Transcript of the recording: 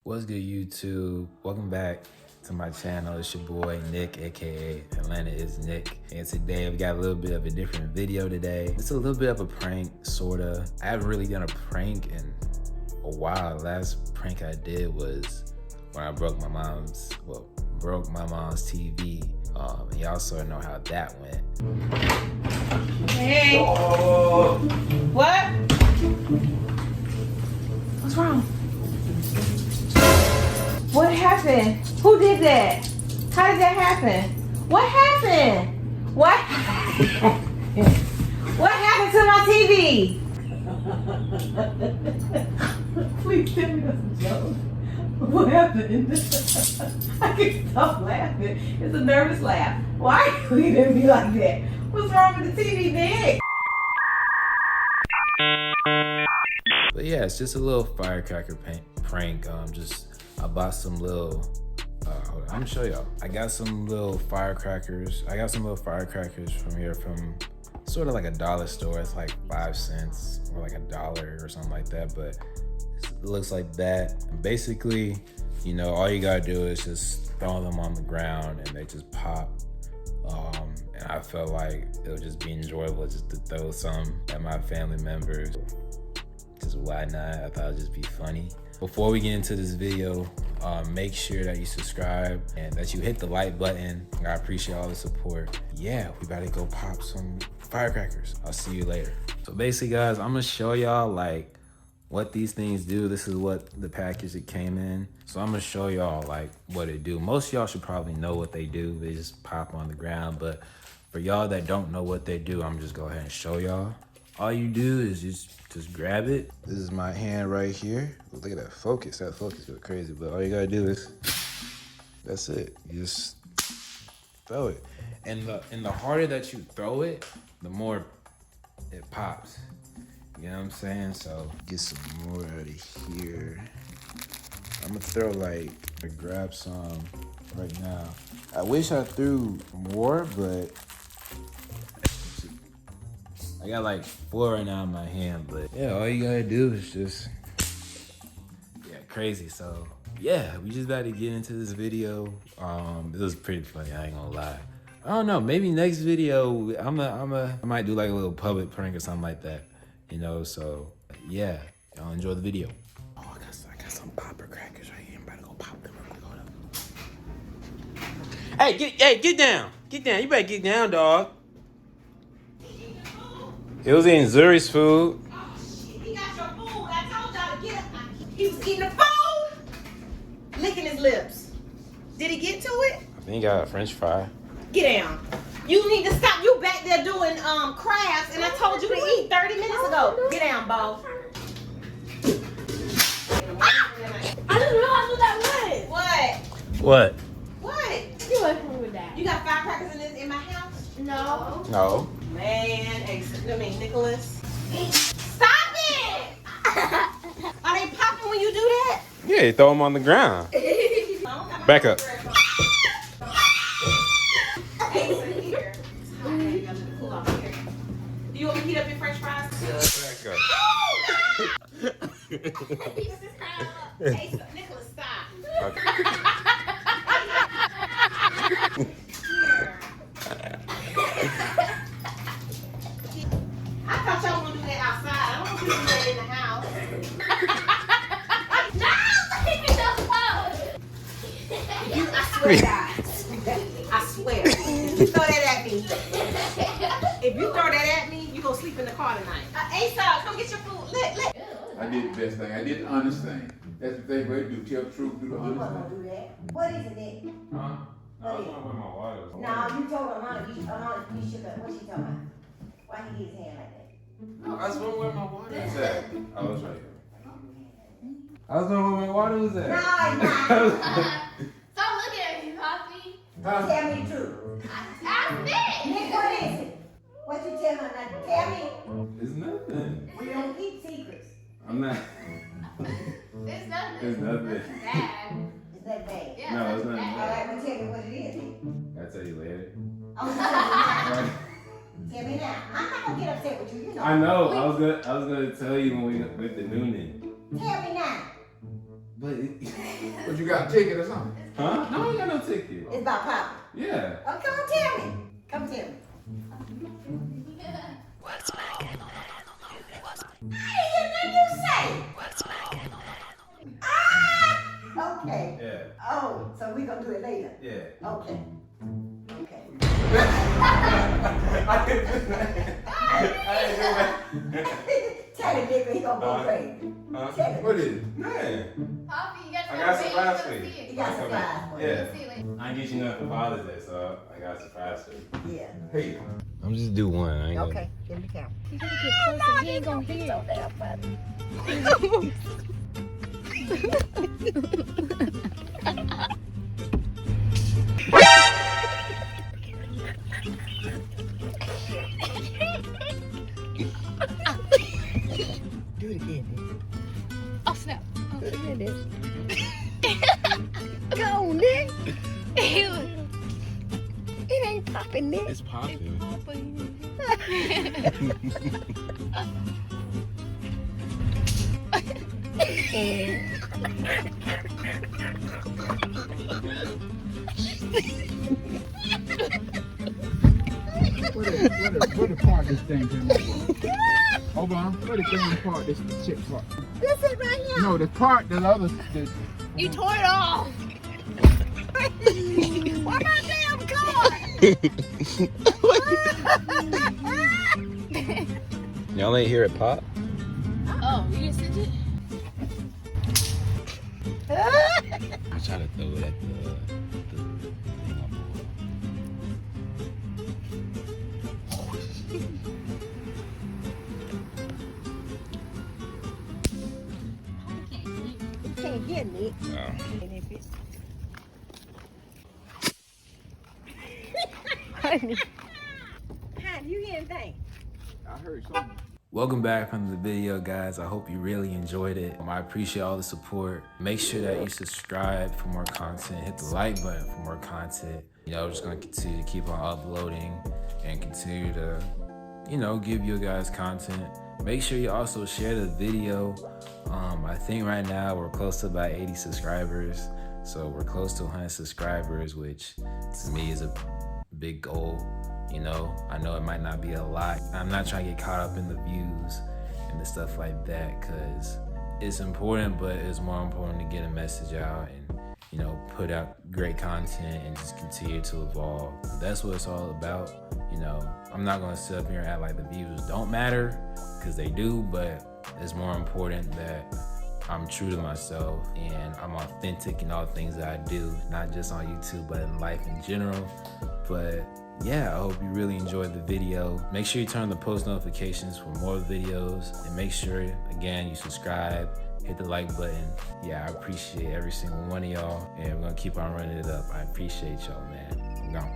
What's good, YouTube? Welcome back to my channel. It's your boy Nick, aka Atlanta is Nick, and today we got a little bit of a different video today. It's a little bit of a prank, sorta. I haven't really done a prank in a while. The last prank I did was when I broke my mom's TV. Y'all sort of know how that went. Hey. Oh. What? What's wrong? What happened? Who did that? How did that happen? What happened? What? What happened to my TV? Please tell me that's a joke. What happened? I can't stop laughing. It's a nervous laugh. Why are you looking at me like that? What's wrong with the TV, Nick? But yeah, it's just a little firecracker prank. I bought some little, hold on, I'm gonna show y'all. I got some little firecrackers. From here from sort of like a dollar store. It's like 5 cents or like $1 or something like that, but it looks like that. And basically, you know, all you gotta do is just throw them on the ground and they just pop. And I felt like it would just be enjoyable just to throw some at my family members. Just why not? I thought it'd just be funny. Before we get into this video, make sure that you subscribe and that you hit the like button. I appreciate all the support. Yeah, we about to go pop some firecrackers. I'll see you later. So basically, guys, I'm gonna show y'all like what these things do. This is what the package it came in. So I'm gonna show y'all like what it do. Most of y'all should probably know what they do. They just pop on the ground. But for y'all that don't know what they do, I'm just go ahead and show y'all. All you do is just grab it. This is my hand right here. Look at that focus. That focus goes crazy. But all you gotta do is, that's it. You just throw it. And the harder that you throw it, the more it pops. You know what I'm saying? So get some more out of here. I'm gonna throw grab some right now. I wish I threw more, but I got like 4 right now in my hand. But yeah, all you gotta do is just, crazy. So yeah, we just about to get into this video. It was pretty funny, I ain't gonna lie. I don't know, maybe next video, I might do like a little public prank or something like that. You know, so yeah, y'all enjoy the video. Oh, I got some popper crackers right here. I'm about to go pop them. Hey, get down. Get down. You better get down, dog. He was eating Zuri's food. Oh shit, he got your food. I told y'all to get him. He was eating the food, licking his lips. Did he get to it? I think he got a French fry. Get down. You need to stop. You back there doing crafts, and I told you to eat 30 minutes ago. Get down, boss. I didn't realize what that was. What? What? You left me with that. You got firecrackers in my house? No. No. Man, Nicholas. Stop it! Are they popping when you do that? Yeah, you throw them on the ground. Back up. Do you want me to heat up your French fries? Back up. Hey, Nicholas, stop. Okay. I thought y'all were gonna do that outside. I don't want you to do that in the house. No! Leave me alone! I swear, guys. I swear. If you throw that at me, you gonna sleep in the car tonight. Asa, come get your food. Look. I did the best thing. I did the honest thing. That's the thing where you do. Tell the truth, do the You honest wasn't thing. gonna do that. What is it, Nick? Huh? No, I was going with my water. No, you told Alana, you shook her. What's she talking about? Why he get his hand like that? No, I was going where my water was at. I was right here. I was going where my water was at. No, it's not. Stop looking at me, Poppy. Tell me the truth. Ask Nick, me. what is it? What you tell her? Now, tell me. It's nothing. We don't keep secrets. I'm not. There's nothing. It's nothing. Bad. It's that bad. Yeah, No, it's not All bad. right, well, tell me what it is. Then. I'll tell you later. Oh, tell me now. I'm not gonna get upset with you. You know. I know. I was gonna tell you when we went to Noonan. Tell me now. But But you got a ticket or something? huh? No, I ain't got no ticket. It's about Papa. Yeah. Oh, come on, tell me. Come tell me. What's making? I ain't hear nothing you say. What's making? Ah! Okay. Yeah. Oh, so we gonna do it later. Yeah. Okay. Okay. Tell him, nigga, he gonna go crazy. Tell him. What is it? Man. Poppy, you got I got a surprise for you. He got surprise for you. Yeah. See you later. I ain't get you nothing for Father's Day, so I got a surprise for you. Yeah. Hey, I'm just do one. I ain't gonna- Okay, give me the camera. You gotta get closer. He ain't gonna hear. Do it again. Oh snap. Do it again. Go on, Nick. It ain't popping, Nick. It's popping. where the part this thing can Hold on, where the thing part, this chip part? This is right here. No, the part, the other, the, You tore it off. Where my damn car? Y'all ain't hear it pop? Oh, you didn't send it? I try to throw it at the thing on board. You can't get Nick. Oh. Honey, you hear anything? I heard something. Welcome back from the video, guys. I hope you really enjoyed it. I appreciate all the support. Make sure that you subscribe for more content. Hit the like button for more content. You know, we're just gonna continue to keep on uploading and continue to, you know, give you guys content. Make sure you also share the video. I think right now we're close to about 80 subscribers. So we're close to 100 subscribers, which to me is a big goal. You know, I know it might not be a lot. I'm not trying to get caught up in the views and the stuff like that, because it's important, but it's more important to get a message out and, you know, put out great content and just continue to evolve. That's what it's all about. You know, I'm not gonna sit up here and act like the views don't matter, because they do, but it's more important that I'm true to myself and I'm authentic in all the things that I do, not just on YouTube, but in life in general. But yeah, I hope you really enjoyed the video. Make sure you turn on the post notifications for more videos, and make sure, again, you subscribe, hit the like button. Yeah, I appreciate every single one of y'all, and we're gonna keep on running it up. I appreciate y'all, man. I'm gone.